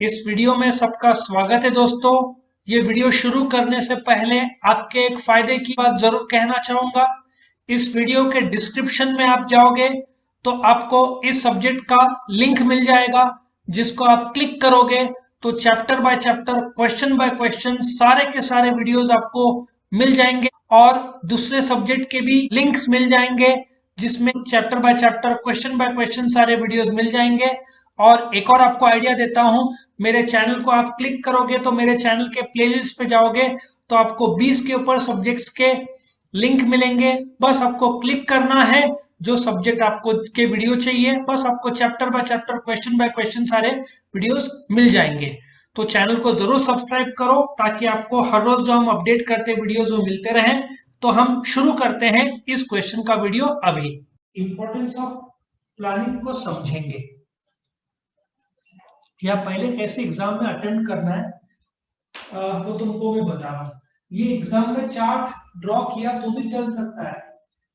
इस वीडियो में सबका स्वागत है दोस्तों। ये वीडियो शुरू करने से पहले आपके एक फायदे की बात जरूर कहना चाहूंगा। इस वीडियो के डिस्क्रिप्शन में आप जाओगे तो आपको इस सब्जेक्ट का लिंक मिल जाएगा, जिसको आप क्लिक करोगे तो chapter by chapter, question by question सारे के सारे वीडियोस आपको मिल जाएंगे और दूसरे सब्जेक्ट के भी लिंक्स मिल जाएंगे, जिसमें chapter by chapter, question by question सारे वीडियोस मिल जाएंगे। और एक और आपको आइडिया देता हूं, मेरे चैनल को आप क्लिक करोगे तो मेरे चैनल के प्लेलिस्ट पे जाओगे तो आपको 20 के ऊपर सब्जेक्ट्स के लिंक मिलेंगे। बस आपको क्लिक करना है, जो सब्जेक्ट आपको के वीडियो चाहिए, बस आपको chapter by chapter, question by question सारे वीडियोस मिल जाएंगे। तो चैनल को जरूर सब्सक्राइब करो ताकि आपको हर रोज जो हम अपडेट करते वीडियोस वो मिलते रहें। तो हम शुरू करते हैं इस क्वेश्चन का वीडियो अभी। इंपॉर्टेंस ऑफ प्लानिंग को समझेंगे या पहले कैसे एग्जाम में अटेंड करना है वो तुमको मैं बता रहा हूँ। ये एग्जाम में चार्ट ड्रॉ किया तो भी चल सकता है।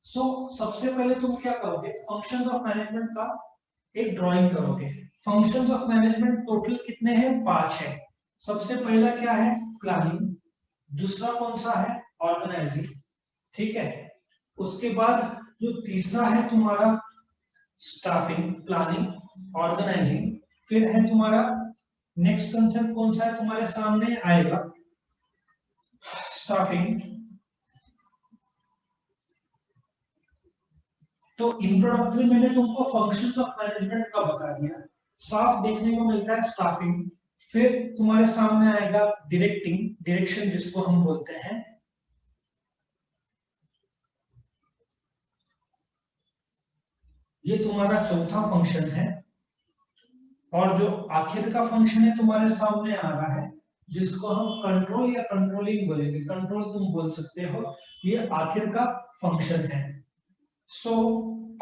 सबसे पहले तुम क्या करोगे, फंक्शंस ऑफ मैनेजमेंट का एक ड्राइंग करोगे। फंक्शंस ऑफ मैनेजमेंट टोटल कितने हैं? 5 है। सबसे पहला क्या है? प्लानिंग। दूसरा कौन सा है? ऑर्गेनाइजिंग। ठीक है। उसके बाद जो तीसरा है तुम्हारा स्टाफिंग, प्लानिंग, ऑर्गेनाइजिंग। फिर है तुम्हारा नेक्स्ट कंसेप्ट कौन सा है तुम्हारे सामने आएगा? स्टाफिंग। तो इंट्रोडक्टरी मैंने तुमको फंक्शंस ऑफ मैनेजमेंट का बता दिया, साफ देखने को मिलता है स्टाफिंग। फिर तुम्हारे सामने आएगा डायरेक्टिंग, डायरेक्शन जिसको हम बोलते हैं। ये तुम्हारा चौथा फंक्शन है। और जो आखिर का फंक्शन है तुम्हारे सामने आ रहा है, जिसको हम कंट्रोल या कंट्रोलिंग बोलेंगे, कंट्रोल तुम बोल सकते हो, ये आखिर का फंक्शन है। सो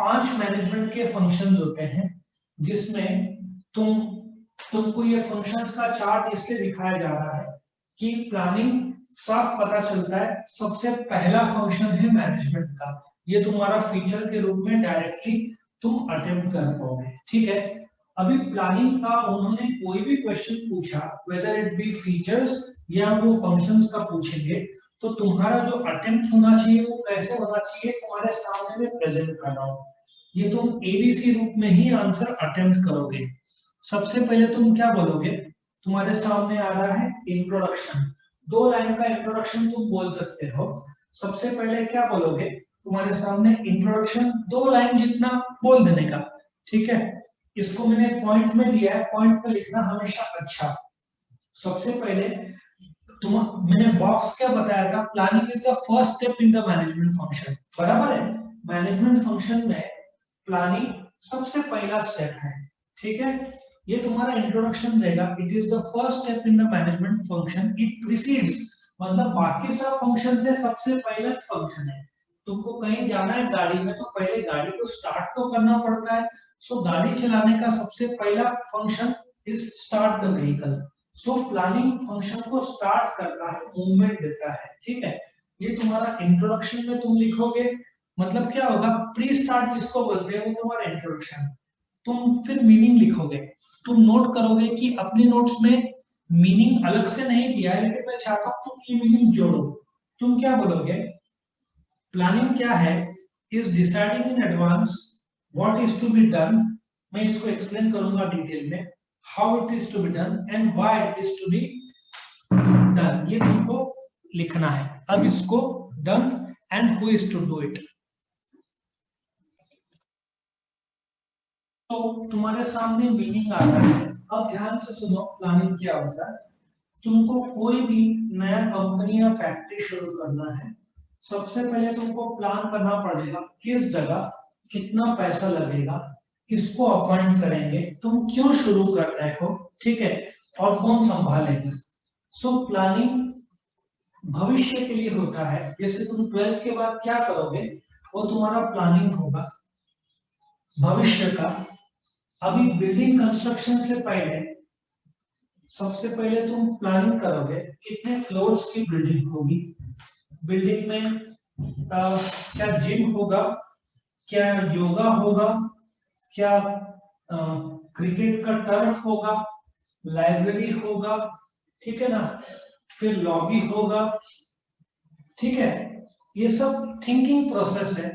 5 मैनेजमेंट के फंक्शंस होते हैं, जिसमें तुमको ये फंक्शंस का चार्ट इसलिए दिखाया जा रहा है कि प्लानिंग साफ पता चलता है सबसे पहला फंक्शन है मैनेजमेंट का। ये तुम्हारा फीचर के रूप में डायरेक्टली तुम अटेम्प्ट कर पाओगे। ठीक है। अभी प्लानिंग का उन्होंने कोई भी क्वेश्चन पूछा, वेदर इट बी फीचर्स या वो फंक्शंस का पूछेंगे, तो तुम्हारा जो अटेम्प्ट होना चाहिए वो कैसे होना चाहिए, तुम्हारे सामने में प्रेजेंट कर रहा हूं। ये तुम एबीसी रूप में ही आंसर अटेम्प्ट करोगे। सबसे पहले तुम क्या बोलोगे? तुम्हारे सामने आ रहा है इंट्रोडक्शन। 2 लाइन का इंट्रोडक्शन तुम बोल सकते हो। सबसे पहले क्या बोलोगे? तुम्हारे सामने इंट्रोडक्शन 2 लाइन जितना बोल देने का। ठीक है। इसको मैंने पॉइंट में दिया है, पॉइंट में लिखना हमेशा अच्छा। सबसे पहले तुम मैंने बॉक्स क्या बताया था? Planning is the first step in the management function. बराबर है। मैनेजमेंट फंक्शन में प्लानिंग सबसे पहला स्टेप है। ठीक है। ये तुम्हारा इंट्रोडक्शन रहेगा। It is the first step in the management function, it precedes, मतलब बाकी सब फंक्शन से सबसे पहला फंक्शन है। तुमको कहीं जाना है गाड़ी में तो पहले गाड़ी को स्टार्ट तो करना पड़ता है। गाड़ी चलाने का सबसे पहला function is start the vehicle. Planning function को स्टार्ट करता है, मूवमेंट देता है। ठीक है। ये तुम्हारा इंट्रोडक्शन में तुम लिखोगे। मतलब क्या होगा? प्री स्टार्ट जिसको बोलते हैं वो तुम्हारा इंट्रोडक्शन। तुम फिर मीनिंग लिखोगे। तुम नोट करोगे कि अपने नोट्स में मीनिंग अलग से नहीं दिया है, लेकिन मैं चाहता हूं तुम ये मीनिंग जोड़ो। तुम क्या बोलोगे? प्लानिंग क्या है? Is deciding in advance what is to be done. मैं इसको एक्सप्लेन करूंगा डिटेल में, how it is to be done and why it is to be done. ये तुमको लिखना है। अब इसको done and who is to do it. तो तुम्हारे सामने मीनिंग आता है। अब ध्यान से सुनो, प्लानिंग क्या होता है। तुमको कोई भी नया कंपनी या फैक्ट्री शुरू करना है, सबसे पहले तुमको प्लान करना पड़ेगा किस जगह कितना पैसा लगेगा, किसको अपॉइंट करेंगे, तुम क्यों शुरू कर रहे हो। ठीक है। और कौन संभालेगा। प्लानिंग भविष्य के लिए होता है। जैसे तुम 12th के बाद क्या करोगे, वो तुम्हारा प्लानिंग होगा भविष्य का। अभी बिल्डिंग कंस्ट्रक्शन से पहले सबसे पहले तुम प्लानिंग करोगे कितने फ्लोर्स की बिल्डिंग होगी, बिल्डिंग में क्या जिम होगा, क्या योगा होगा, क्या क्रिकेट का टर्फ होगा, लाइब्रेरी होगा, ठीक है ना, फिर लॉबी होगा, ठीक है। ये सब थिंकिंग प्रोसेस है।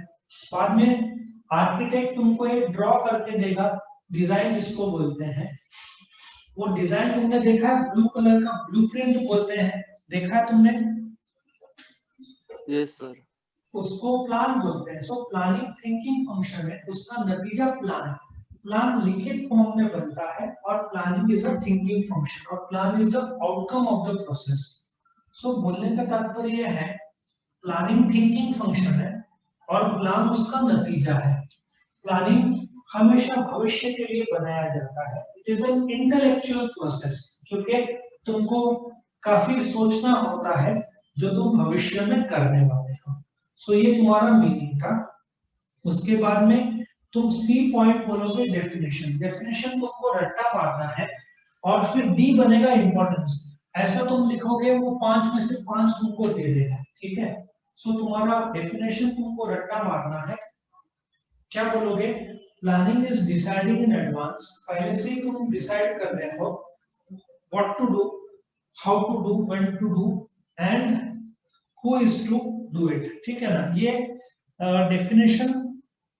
बाद में आर्किटेक्ट तुमको एक ड्रॉ करके देगा, डिजाइन जिसको बोलते हैं। वो डिजाइन तुमने देखा है, ब्लू कलर का ब्लूप्रिंट बोलते हैं, देखा है तुमने? Yes sir. उसको प्लान बोलते हैं। सो प्लानिंग थिंकिंग फंक्शन है, उसका नतीजा प्लान है। प्लान लिखित फॉर्म में बनता है और planning is a thinking function और plan is the outcome of the process. So बोलने का तात्पर्य है प्लानिंग थिंकिंग फंक्शन है और प्लान उसका नतीजा है। प्लानिंग हमेशा भविष्य के लिए बनाया जाता है। It is an intellectual process, क्योंकि तुमको काफी सोचना होता है जो तुम भविष्य में करने वाले हो। सो ये तुम्हारा मीनिंग था। उसके बाद में तुम सी पॉइंट बोलोगे डेफिनेशन। डेफिनेशन तुमको रट्टा मारना है और फिर डी बनेगा इंपॉर्टेंस। ऐसा तुम लिखोगे वो 5 में से 5 तुमको दे देगा, ठीक है। सो तुम्हारा डेफिनेशन तुमको रट्टा मारना है। क्या बोलोगे? Planning is deciding in advance. पहले से ही तुम डिसाइड कर रहे हो what to do, how to do, when to do and who is to do it, ठीक है ना। ये डेफिनेशन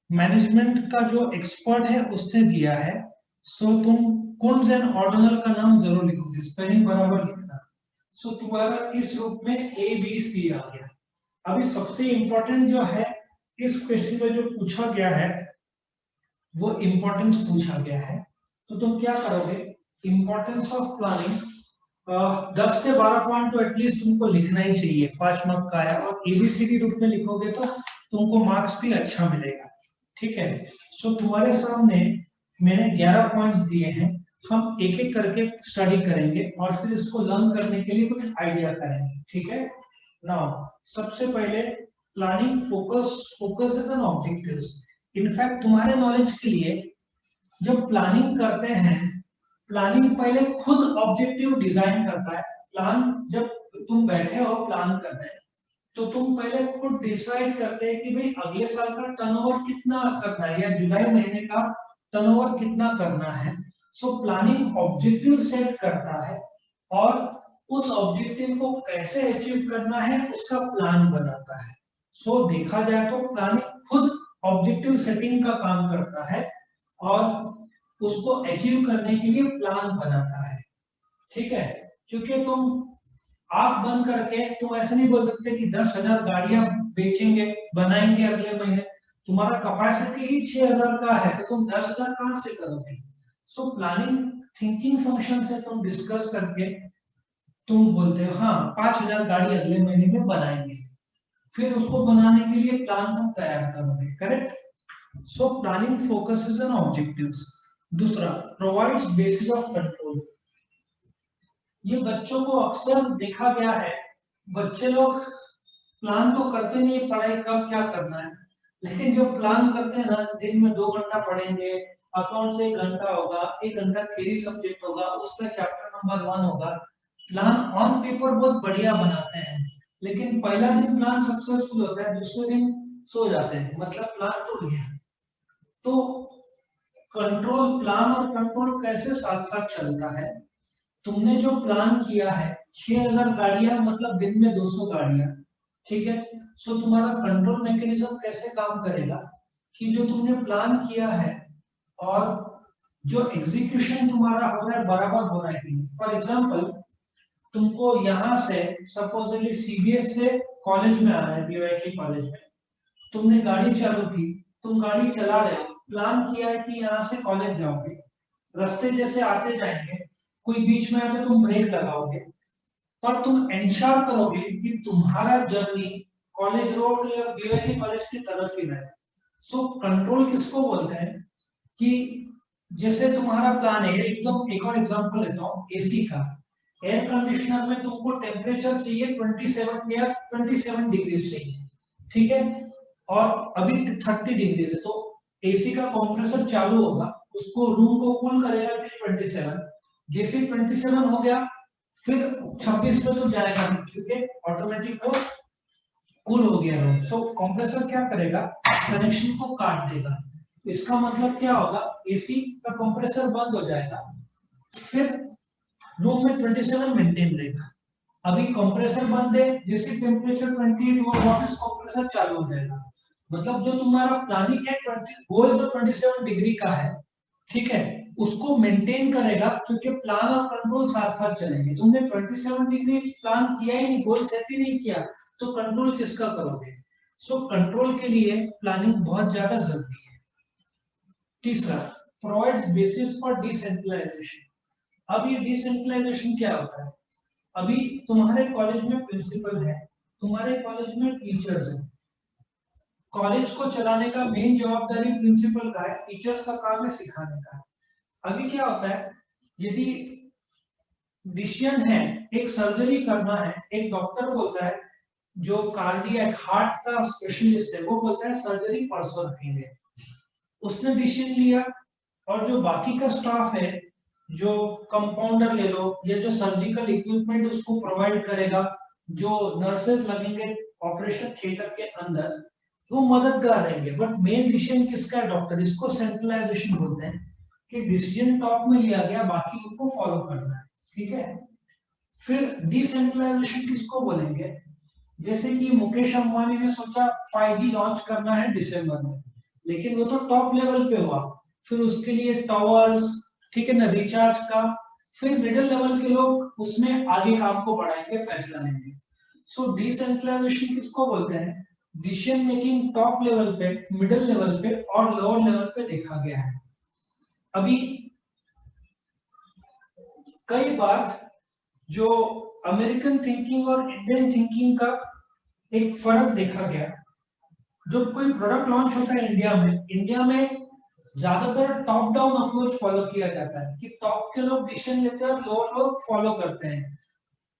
मैनेजमेंट का जो एक्सपर्ट है उसने दिया है। सो तुम कुंज एंड ऑर्डिनल का नाम जरूर लिखोगे, स्पेलिंग बराबर लिखना। सो तुम्हारा इस रूप में ए बी सी आ गया। अभी सबसे इंपॉर्टेंट जो है इस क्वेश्चन में जो पूछा गया है वो इंपॉर्टेंस पूछा गया है। तो तुम क्या करोगे? इंपॉर्टेंस ऑफ प्लानिंग 10 से 12 पॉइंट तो एटलीस्ट तुमको लिखना ही चाहिए, 5 मार्क का है। और एबीसीडी रूप में लिखोगे तो तुमको मार्क्स भी अच्छा मिलेगा, ठीक है। सो तुम्हारे सामने मैंने 11 पॉइंट्स दिए हैं। हम एक एक करके स्टडी करेंगे और फिर इसको लर्न करने के लिए कुछ आइडिया करेंगे, ठीक है। नाउ सबसे पहले planning focus is an objectives. In fact तुम्हारे नॉलेज के लिए जब प्लानिंग करते हैं, प्लानिंग पहले खुद ऑब्जेक्टिव डिजाइन करता है। प्लान जब तुम बैठे हो प्लान करने, तो तुम पहले खुद डिसाइड करते हैं कि भाई अगले साल का टर्नओवर कितना करना है या जुलाई महीने का टर्नओवर कितना करना है। सो प्लानिंग ऑब्जेक्टिव सेट करता है और उस ऑब्जेक्टिव को कैसे अचीव करना है उसका प्लान बनाता है। सो देखा जाए तो प्लानिंग खुद ऑब्जेक्टिव सेटिंग का काम करता है और उसको अचीव करने के लिए प्लान बनाता है, ठीक है। क्योंकि तुम आंख बंद करके तुम ऐसे नहीं बोल सकते कि 10,000 गाड़ियां बेचेंगे बनाएंगे अगले महीने। तुम्हारा कैपेसिटी ही 6,000 का है, तो तुम 10,000 कहां से करोगे? सो प्लानिंग थिंकिंग फंक्शन से तुम डिस्कस करके तुम बोलते हो हाँ 5,000 गाड़ी अगले महीने में बनाएंगे, फिर उसको बनाने के लिए प्लान तुम तैयार करोगे, correct. So planning focuses on objectives. दूसरा, प्रोवाइड्स बेसिस ऑफ कंट्रोल। ये बच्चों को अक्सर देखा गया है, बच्चे लोग प्लान तो करते नहीं पढ़ाई कब क्या करना है, लेकिन जो प्लान करते हैं ना, दिन में 2 घंटा पढ़ेंगे, अकाउंट से 1 घंटा होगा, 1 घंटा थ्योरी सब्जेक्ट होगा, उसका चैप्टर नंबर 1 होगा। प्लान ऑन पेपर बहुत बढ़िया बनाते हैं, लेकिन पहला दिन प्लान सक्सेसफुल होता है, दूसरे दिन सो जाते हैं, मतलब प्लान टूट गया। तो कंट्रोल, प्लान और कंट्रोल कैसे साथ साथ चलता है? तुमने जो प्लान किया है 6,000 गाड़ियां मतलब दिन में 200 गाड़ियां, ठीक है। सो तुम्हारा कंट्रोल मैकेनिज्म कैसे काम करेगा कि जो तुमने प्लान किया है और जो एग्जीक्यूशन तुम्हारा हो रहा है बराबर हो रहा है। फॉर एग्जांपल, तुमको यहाँ से सपोजली सीबीएस से कॉलेज में आना है, बीवाईटी कॉलेज में, तुमने गाड़ी चालू की, तुम गाड़ी चला रहे हो, प्लान किया है कि यहाँ से कॉलेज जाओगे, रास्ते जैसे आते जाएंगे, कोई बीच में आके तुम ब्रेक लगाओगे, पर तुम इंश्योर करोगे कि तुम्हारा जर्नी कॉलेज रोड या बीवाईटी कॉलेज की तरफ ही रहे। सो कंट्रोल किसको बोलते हैं कि जैसे तुम्हारा प्लान है, एकदम एक और एग्जांपल लेता हूँ, एसी का। एयर कंडीशनर में तुमको टेम्परेचर चाहिए 27 या 27 डिग्री चाहिए, ठीक है, और अभी 30 डिग्री है, तो एसी का कंप्रेसर चालू होगा, उसको रूम को कूल करेगा फिर 27। जैसे 27 हो गया फिर 26 पे तो जाएगा क्योंकि ऑटोमेटिक वो कूल हो गया रूम। सो कंप्रेसर क्या करेगा? कनेक्शन को काट देगा। इसका मतलब क्या होगा? एसी का कंप्रेसर बंद हो जाएगा, फिर रूम में 27 मेंटेन रहेगा। अभी कंप्रेसर बंद है, जैसे टेम्परेचर 28 हुआ वापस कंप्रेसर चालू हो जाएगा। मतलब जो तुम्हारा प्लानिंग है 20 गोल जो 27 डिग्री का है, ठीक है, उसको मेंटेन करेगा, क्योंकि प्लान और कंट्रोल साथ साथ चलेंगे। तुमने 27 डिग्री प्लान किया ही नहीं, गोल सेट ही नहीं किया, तो कंट्रोल किसका करोगे? सो कंट्रोल के लिए प्लानिंग बहुत ज्यादा जरूरी है। तीसरा, प्रोवाइड्स बेसिस फॉर डिसेंट्रलाइजेशन। अब ये डिसेंट्रलाइजेशन क्या होता है? अभी तुम्हारे कॉलेज में प्रिंसिपल है, तुम्हारे कॉलेज में टीचर्स हैं, कॉलेज को चलाने का मेन जवाबदारी प्रिंसिपल का है, टीचर्स का काम है सिखाने का। अभी क्या होता है, यदि डिसीजन है एक सर्जरी करना है, एक डॉक्टर बोलता है, जो कार्डियक हार्ट का स्पेशलिस्ट है, वो बोलता है सर्जरी परसों रखेंगे, उसने डिसीजन लिया, और जो बाकी का स्टाफ है, जो कंपाउंडर ले लो, या जो सर्जिकल इक्विपमेंट उसको प्रोवाइड करेगा, जो नर्सेज लगेंगे ऑपरेशन थिएटर के अंदर, वो मददगार रहेंगे, बट मेन डिसीजन किसका है? डॉक्टर। इसको सेंट्रलाइजेशन बोलते हैं, कि डिसीजन टॉप में लिया गया, बाकी उसको फॉलो करना है, ठीक है। फिर डिसेंट्रलाइजेशन किसको बोलेंगे? जैसे कि मुकेश अंबानी ने सोचा 5G लॉन्च करना है दिसंबर में, लेकिन वो तो टॉप लेवल पे हुआ, फिर उसके लिए टावर्स, ठीक है ना, रिचार्ज का, फिर मिडिल लेवल के लोग उसमें आगे काम को बढ़ाएंगे, फैसला लेंगे। सो डिसेंट्रलाइजेशन किसको बोलते हैं? डिसीजन मेकिंग टॉप लेवल पे, मिडिल लेवल पे और लोअर लेवल पे देखा गया है। अभी कई बार जो अमेरिकन थिंकिंग और इंडियन थिंकिंग का एक फर्क देखा गया। जो कोई प्रोडक्ट लॉन्च होता है इंडिया में ज्यादातर टॉप डाउन अप्रोच फॉलो किया जाता है, कि टॉप के लोग डिसीजन लेते हैं और लोअर लोग फॉलो करते हैं।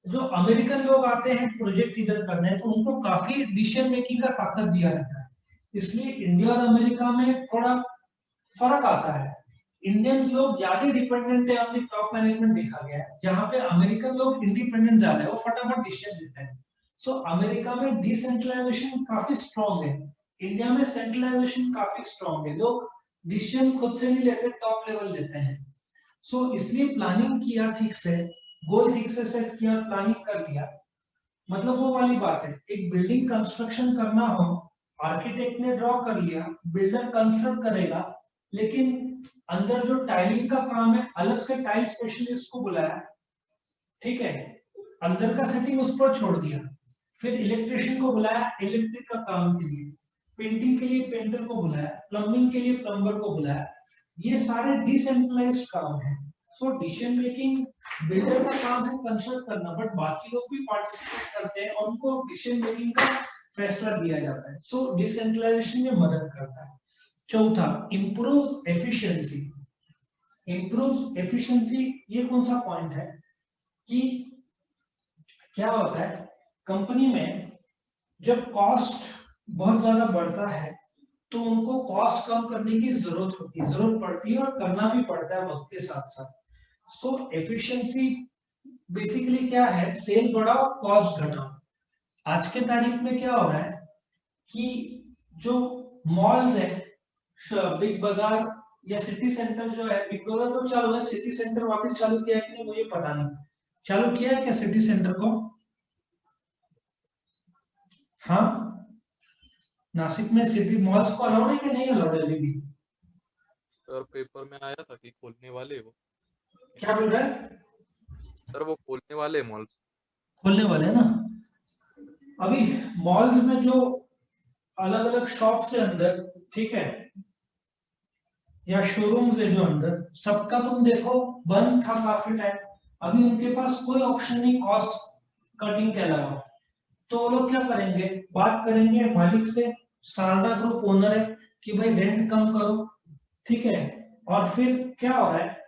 जो अमेरिकन लोग आते हैं प्रोजेक्ट इधर करने, तो उनको काफी डिसीजन मेकिंग का ताकत दिया जाता है, इसलिए इंडिया और अमेरिका में थोड़ा फर्क आता है। इंडियन लोग ज्यादा डिपेंडेंट है ऑन द टॉप मैनेजमेंट देखा गया है, जहां पे अमेरिकन लोग इंडिपेंडेंट ज्यादा है, वो फटाफट डिसीजन लेते हैं। सो अमेरिका में डिसेंट्रलाइजेशन काफी स्ट्रांग है, इंडिया में सेंट्रलाइजेशन काफी स्ट्रांग है, लोग डिसीजन खुद से नहीं लेते, टॉप लेवल लेते हैं। सो इसलिए प्लानिंग किया ठीक से, गोल ठीक से सेट किया, प्लानिंग कर लिया, मतलब वो वाली बात है, एक बिल्डिंग कंस्ट्रक्शन करना हो, आर्किटेक्ट ने ड्रॉ कर लिया, बिल्डर कंस्ट्रक्ट करेगा, लेकिन अंदर जो टाइलिंग का काम है, अलग से टाइल स्पेशलिस्ट को बुलाया, ठीक है, अंदर का सेटिंग उस पर छोड़ दिया, फिर इलेक्ट्रिशियन को बुलाया इलेक्ट्रिक का काम के लिए, पेंटिंग के लिए पेंटर को बुलाया, प्लम्बिंग के लिए प्लम्बर को बुलाया, ये सारे डिसेंट्रलाइज्ड काम है। सो डिसीजन मेकिंग बिल्डर का काम है कंस्ट्रक्ट करना, बट बाकी लोग भी पार्टिसिपेट करते हैं और उनको डिसीजन मेकिंग का फैसला दिया जाता है। सो डिसेंट्रलाइजेशन में मदद करता है। चौथा, इंप्रूव एफिशिएंसी। इंप्रूव एफिशिएंसी, ये कौन सा पॉइंट है कि क्या होता है कंपनी में, जब कॉस्ट बहुत ज्यादा बढ़ता है, तो उनको कॉस्ट कम करने की जरूरत पड़ती है, और करना भी पड़ता है वक्त के साथ साथ। सो एफिशिएंसी बेसिकली क्या है? सेल बढ़ाओ, कॉस्ट घटाओ। आज के तारीख में क्या हो रहा है कि जो मॉल्स है, बिग बाजार या सिटी सेंटर जो है, बिग बाजार तो चालू है, सिटी सेंटर वापस चालू किया है कि नहीं मुझे पता नहीं, चालू किया है क्या सिटी सेंटर को? हाँ, नासिक में सिटी मॉल्स को अलाउड है कि नहीं अलाउड है अभी भी? सर पेपर में आया था कि खोलने वाले वो। क्या बोल रहा है? सर वो खोलने वाले मॉल्स। खोलने वाले हैं ना। अभी मॉल्स में जो अलग अलग शॉप्स है अंदर, ठीक है, या शोरूम्स है जो अंदर, सबका तुम देखो बंद था काफी टाइम, अभी उनके पास कोई ऑप्शन नहीं कॉस्ट कटिंग के अलावा। तो वो लोग क्या करेंगे? बात करेंगे मालिक से, सारदा ग्रुप ओनर है, कि भाई रेंट कम करो, ठीक है, और फिर क्या हो रहा है,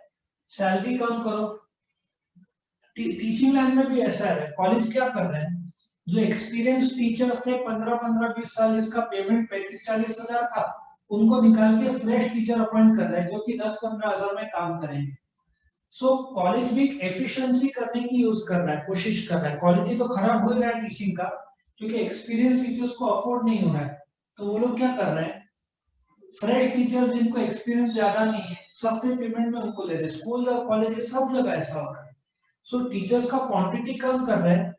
सैलरी कम करो। टीचिंग लाइन में भी ऐसा है, कॉलेज क्या कर रहे हैं, जो एक्सपीरियंस टीचर्स थे 15-15-20 साल, जिसका पेमेंट 35-40 हजार था, उनको निकाल के फ्रेश टीचर अपॉइंट कर रहे हैं, जो कि 10-15 हजार में काम करेंगे। सो कॉलेज भी एफिशिएंसी करने की यूज कर रहा है, कोशिश कर रहा है, क्वालिटी तो खराब हो रहा है टीचिंग का, क्योंकि एक्सपीरियंस टीचर्स को अफोर्ड नहीं हो रहा है, तो वो लोग क्या कर रहे हैं, फ्रेश टीचर्स जिनको एक्सपीरियंस ज्यादा नहीं है, सस्ते पेमेंट में उनको ले रहे हैं। स्कूल और कॉलेज सब जगह ऐसा हो रहा है। सो टीचर्स का क्वांटिटी कम कर रहे हैं,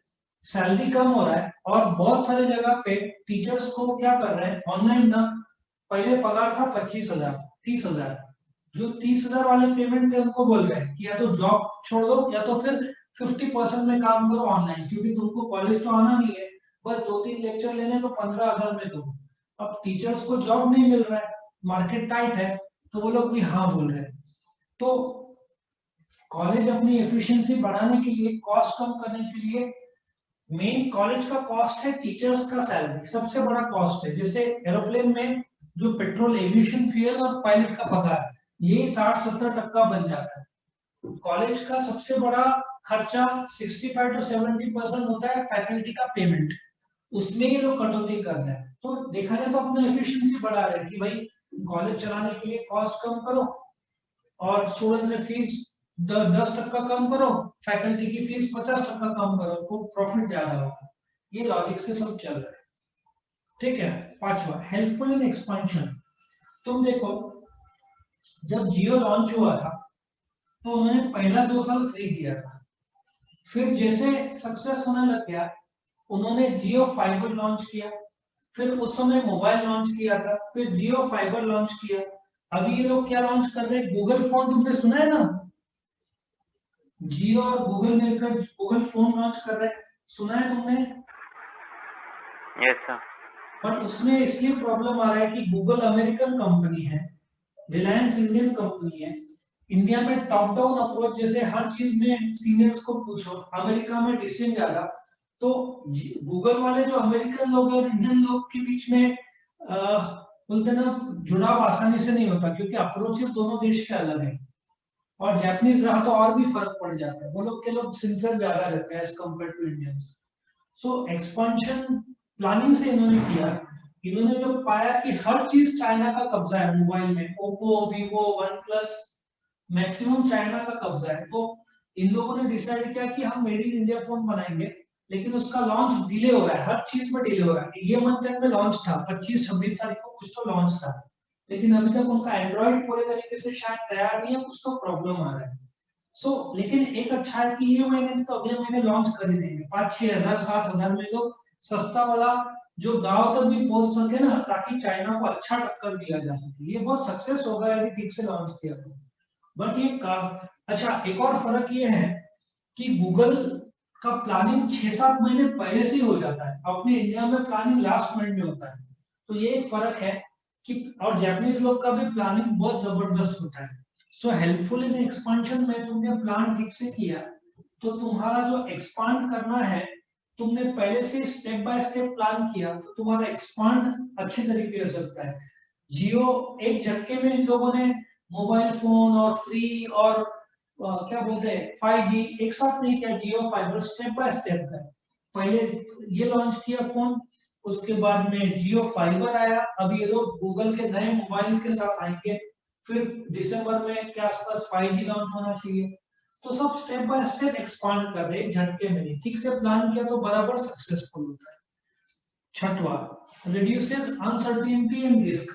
सैलरी कम हो रहा है, और बहुत सारे जगह पे टीचर्स को क्या कर रहे हैं ऑनलाइन ना, पहले पगार था 25,000 30,000, जो 30,000 वाले पेमेंट थे उनको बोल रहे हैं कि या तो जॉब छोड़ दो या तो फिर 50% में काम करो ऑनलाइन, क्योंकि तुमको कॉलेज तो आना नहीं है, बस 2-3 लेक्चर लेने तो 15,000 में दो। अब टीचर्स को जॉब नहीं मिल रहा है, मार्केट टाइट है, तो वो लोग भी हाँ बोल रहे हैं। तो कॉलेज अपनी एफिशिएंसी बढ़ाने के लिए, कॉस्ट कम करने के लिए, मेन कॉलेज का कॉस्ट है टीचर्स का सैलरी, सबसे बड़ा कॉस्ट है। जैसे एरोप्लेन में जो पेट्रोल, एविएशन फ्यूल और पायलट का पगार, ये 60-70% बन जाता है। कॉलेज का सबसे बड़ा खर्चा 65 to 70% होता है फैकल्टी का पेमेंट, उसमें ये लोग कटौती कर रहे हैं। तो देखा जाए तो अपना एफिशिएंसी बढ़ा रहे हैं कि भाई कॉलेज चलाने के लिए कॉस्ट कम करो और स्टूडेंट से फीस 10% कम करो, फैकल्टी की फीस 50% कम करो, तो प्रॉफिट ज्यादा होगा। ये लॉजिक से सब चल रहा है। ठीक है। पांचवा, हेल्पफुल इन एक्सपेंशन। तुम देखो, जब जियो लॉन्च हुआ था तो उन्होंने पहला 2 साल फ्री दिया था, फिर जैसे सक्सेस होने लग गया उन्होंने जियो फाइबर लॉन्च किया, फिर उस समय मोबाइल लॉन्च किया था, फिर जियो फाइबर लॉन्च किया, अभी ये लोग क्या लॉन्च कर रहे हैं, गूगल फोन। तुमने सुना है ना, जियो और गूगल मिलकर गूगल फोन लॉन्च कर रहे हैं, सुना है तुमने? Yes sir. पर उसमें इसलिए प्रॉब्लम आ रहा है कि गूगल अमेरिकन कंपनी है, रिलायंस इंडियन कंपनी है। इंडिया में टॉप डाउन अप्रोच, जैसे हर चीज में सीनियर्स को पूछो, अमेरिका में डिसीजन ज्यादा। तो गूगल वाले जो अमेरिकन लोग और इंडियन लोग के बीच में बोलते ना जुड़ाव आसानी से नहीं होता, क्योंकि अप्रोचेस दोनों देश के अलग हैं। और जापानीज रहा तो और भी फर्क पड़ जाता है, वो लोग के लोग सिंसियर ज्यादा रहते हैं as compare to Indians. So expansion planning से इन्होंने किया। इन्होंने जो पाया कि हर चीज चाइना का कब्जा है, मोबाइल में Oppo, Vivo, one plus, maximum China का कब्जा है। तो इन लोगों ने डिसाइड किया कि हम मेड इन इंडिया फोन बनाएंगे, लेकिन उसका लॉन्च डिले हो रहा है, हर चीज में डिले हो रहा है। ये मंथ एंड में लॉन्च था, 25-26 तारीख को कुछ तो लॉन्च था, लेकिन अभी तक उनका एंड्रॉइड पूरे तरीके से शायद तैयार नहीं है, कुछ तो प्रॉब्लम आ रहा है। लेकिन एक अच्छा है कि ये महीने तो अगले महीने लॉन्च कर ही देंगे, 5-6 हजार 7 हजार में लोग सस्ता वाला जो गांव तक भी पहुंच सके ना, ताकि चाइना को अच्छा टक्कर दिया जा सके। ये बहुत सक्सेस होगा यदि ठीक से लॉन्च किया तो। बट ये अच्छा, एक और फर्क ये है कि गूगल का प्लानिंग 6-7 महीने पहले से हो जाता है, अपने इंडिया में प्लानिंग लास्ट मिनट में होता है। तो ये एक फर्क है कि, और जापानीज लोग का भी प्लानिंग बहुत जबरदस्त होता है। सो हेल्पफुल इन एक्सपेंशन में तुमने प्लान ठीक से किया तो तुम्हारा जो एक्सपांड करना है, तुमने पहले से स्टेप बाय स्टेप प्लान किया तो तुम्हारा एक्सपांड अच्छे तरीके से हो सकता है। जियो एक झटके में इन लोगों ने मोबाइल फोन और फ्री और क्या बोलते हैं 5G एक साथ नहीं किया, जियो फाइबर स्टेप बाय स्टेप है। पहले ये लॉन्च किया फोन, उसके बाद में जियो फाइबर आया, अभी ये लोग गूगल के नए मोबाइल्स के साथ आएंगे, फिर दिसंबर में के आसपास 5G लॉन्च होना चाहिए। तो सब स्टेप बाय स्टेप एक्सपांड कर रहे हैं, झटके में नहीं, ठीक से प्लान किया तो बराबर सक्सेसफुल होता है। छठवा, रिड्यूसेस अनसर्टेनिटी एंड रिस्क।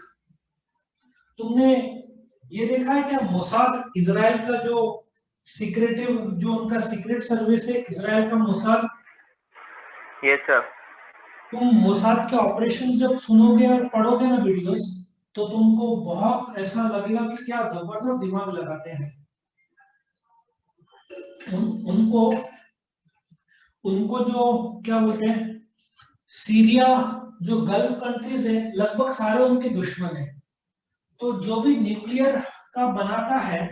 तुमने ये देखा है क्या, मोसाद इजराइल का जो सीक्रेटिव, जो उनका सीक्रेट सर्विस है इजराइल का मोसाद। Yes sir. तुम मोसाद के ऑपरेशन जब सुनोगे और पढ़ोगे ना वीडियोस, तो तुमको बहुत ऐसा लगेगा कि क्या जबरदस्त दिमाग लगाते हैं। उनको उनको जो क्या बोलते हैं, सीरिया जो गल्फ कंट्रीज है लगभग सारे उनके दुश्मन है, तो जो भी न्यूक्लियर का बनाता है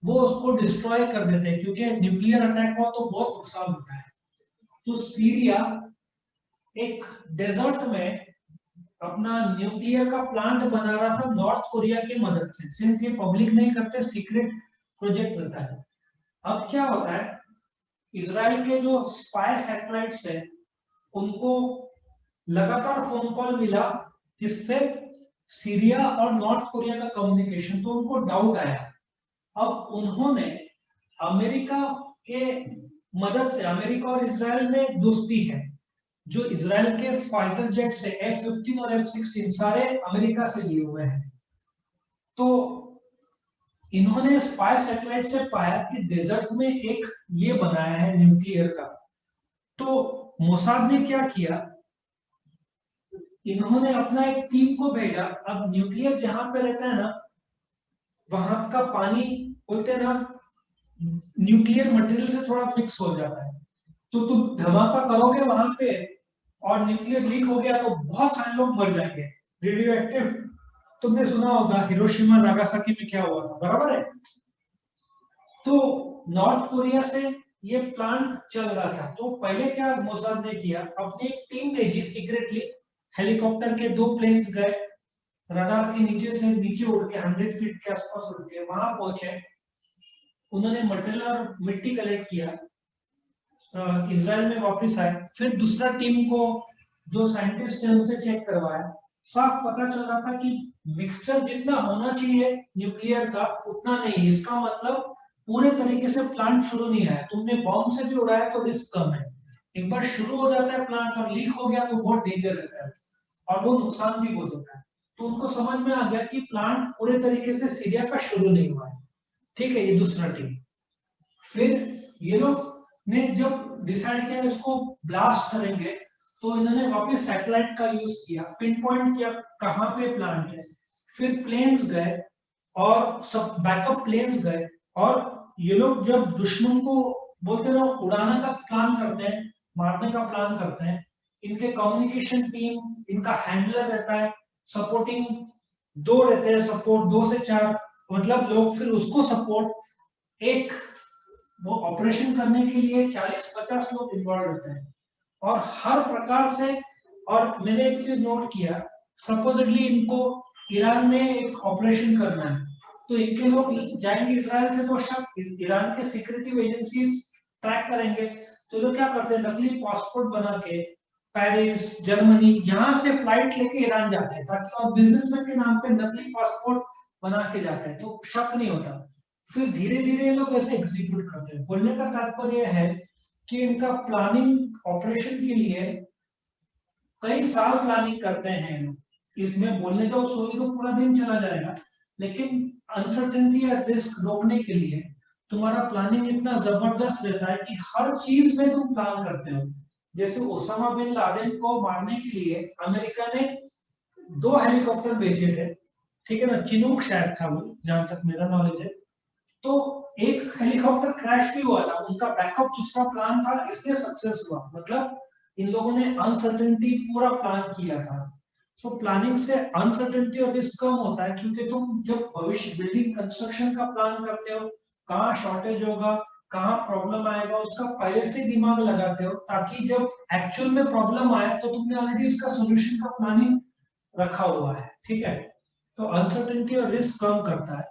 वो उसको डिस्ट्रॉय कर देते हैं, क्योंकि न्यूक्लियर अटैक हुआ तो बहुत नुकसान होता है। तो सीरिया एक डेजर्ट में अपना न्यूक्लियर का प्लांट बना रहा था नॉर्थ कोरिया की मदद से, सिंस ये पब्लिक नहीं करते, सीक्रेट प्रोजेक्ट रहता है। अब क्या होता है, इजराइल के जो स्पाई सैटेलाइट्स है उनको लगातार फोन कॉल मिला, किससे, सीरिया और नॉर्थ कोरिया का कम्युनिकेशन, तो उनको डाउट आया। अब उन्होंने अमेरिका के मदद से, अमेरिका और इजराइल में दोस्ती है, जो इजराइल के फाइटर जेट से F-15 और F-16 सारे अमेरिका से लिए हुए हैं। तो इन्होंने स्पाई सैटेलाइट से पाया कि डेजर्ट में एक ये बनाया है न्यूक्लियर का। तो मोसाद ने क्या किया, इन्होंने अपना एक टीम को भेजा। अब न्यूक्लियर जहां पे रहता है ना, वहां का पानी बोलते हैं ना, न्यूक्लियर मटेरियल से थोड़ा मिक्स हो जाता है। तो तुम धमाका करोगे वहां पे और न्यूक्लियर लीक हो गया तो बहुत सारे लोग मर जाएंगे। रेडियो एक्टिव, तुमने सुना होगा हिरोशिमा नागासाकी में क्या हुआ था, बराबर है। तो नॉर्थ कोरिया से ये प्लांट चल रहा था। तो पहले क्या मोसाद ने किया, अपनी एक टीम भेजी सीक्रेटली, हेलीकॉप्टर के 2 प्लेन्स गए, रडार के नीचे से नीचे उड़ के 100 फीट के आसपास उड़ के वहां पहुंचे। उन्होंने मटेरियल और मिट्टी कलेक्ट किया, इजराइल में वापस आए। फिर दूसरा टीम को जो साइंटिस्ट है उनसे चेक करवाया। साफ पता चल रहा था कि मिक्सचर जितना होना चाहिए न्यूक्लियर का उतना नहीं। इसका मतलब पूरे तरीके से प्लांट शुरू नहीं आया। तुमने बॉम्ब से भी उड़ाया तो रिस्क कम है, एक बार शुरू हो जाता है प्लांट और लीक हो गया तो बहुत डेंजर रहता है और वो नुकसान भी बहुत होता है। तो उनको समझ में आ गया कि प्लांट पूरे तरीके से सीरिया का शुरू नहीं हुआ है। ठीक है, ये दूसरा टीम। फिर ये लोग ने जब डिसाइड किया इसको ब्लास्ट करेंगे, तो इन्होंने वापस सैटेलाइट का यूज किया, पिन पॉइंट किया कहां पे प्लांट है। फिर प्लेन्स गए और सब बैकअप प्लेन्स गए, और ये लोग जब दुश्मन को बोलते हैं उड़ाने का प्लान करते हैं, मारने का प्लान करते हैं, इनके कम्युनिकेशन टीम, इनका हैंडलर रहता है, सपोर्टिंग 2 रहते हैं, सपोर्ट 2 से 4 मतलब लोग, फिर उसको सपोर्ट एक, वो ऑपरेशन करने के लिए 40-50 लोग इन्वॉल्व रहते हैं और हर प्रकार से। और मैंने एक चीज नोट किया, सपोजिटली इनको ईरान में एक ऑपरेशन करना है, तो इनके लोग जाएंगे इजराइल से, तो शक ईरान के सिक्योरिटी एजेंसीज ट्रैक करेंगे। तो लोग क्या करते हैं, नकली पासपोर्ट बना के पेरिस, जर्मनी, यहाँ से फ्लाइट लेके ईरान जाते हैं, ताकि और बिजनेसमैन के नाम पे नकली पासपोर्ट बना के जाते हैं, तो शक नहीं होता। फिर धीरे धीरे ये लोग ऐसे एग्जीक्यूट करते हैं। बोलने का तात्पर्य है कि इनका प्लानिंग ऑपरेशन के लिए कई साल प्लानिंग करते हैं। इसमें बोलने का सोई तो पूरा दिन चला जाएगा, लेकिन अनसर्टेनिटी या रिस्क रोकने के लिए तुम्हारा प्लानिंग इतना जबरदस्त रहता है कि हर चीज में तुम प्लान करते हो। जैसे ओसामा बिन लादेन को मारने के लिए अमेरिका ने 2 हेलीकॉप्टर भेजे थे, ठीक है ना, चिनूक शायद था वो, जहां तक मेरा नॉलेज है। तो एक हेलीकॉप्टर क्रैश भी हुआ था, उनका बैकअप दूसरा प्लान था, इसलिए सक्सेस हुआ। मतलब इन लोगों ने अनसर्टेनिटी पूरा प्लान किया था। तो प्लानिंग से अनसर्टेनिटी और रिस्क कम होता है, क्योंकि तुम जब भविष्य बिल्डिंग कंस्ट्रक्शन का प्लान करते हो, कहाँ शॉर्टेज होगा, कहाँ प्रॉब्लम आएगा, उसका पहले से दिमाग लगाते हो, ताकि जब एक्चुअल में प्रॉब्लम आए तो तुमने ऑलरेडी इसका सॉल्यूशन का प्लानिंग रखा हुआ है। ठीक है, तो अनसर्टेनिटी और रिस्क कम करता है।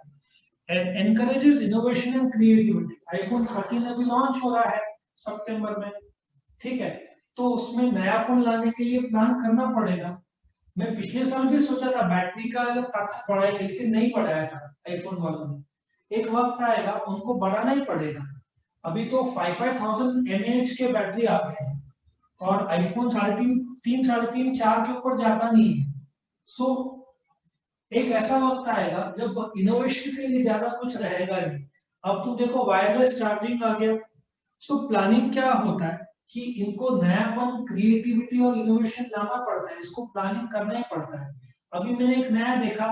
encourages innovation and creativity। iPhone 13 अभी लॉन्च हो रहा है सितंबर में, ठीक है, तो उसमें नया फोन लाने के लिए प्लान करना पड़ेगा। मैं पिछले साल भी सोचा था बैटरी का ताकत बढ़ाएंगे, लेकिन नहीं बढ़ाया था आईफोन वालों ने। एक वक्त आएगा उनको बढ़ाना ही पड़ेगा। अभी तो 5000 mAh के बैटरी आ गए हैं और आईफोन 3.5 4 के ऊपर जाता नहीं है। सो एक ऐसा वक्त आएगा जब इनोवेशन के लिए ज्यादा कुछ रहेगा नहीं। अब तुम देखो वायरलेस चार्जिंग आ गया। सो प्लानिंग क्या होता है कि इनको नयापन, क्रिएटिविटी और इनोवेशन लाना पड़ता है, इसको प्लानिंग करना ही पड़ता है। अभी मैंने एक नया देखा,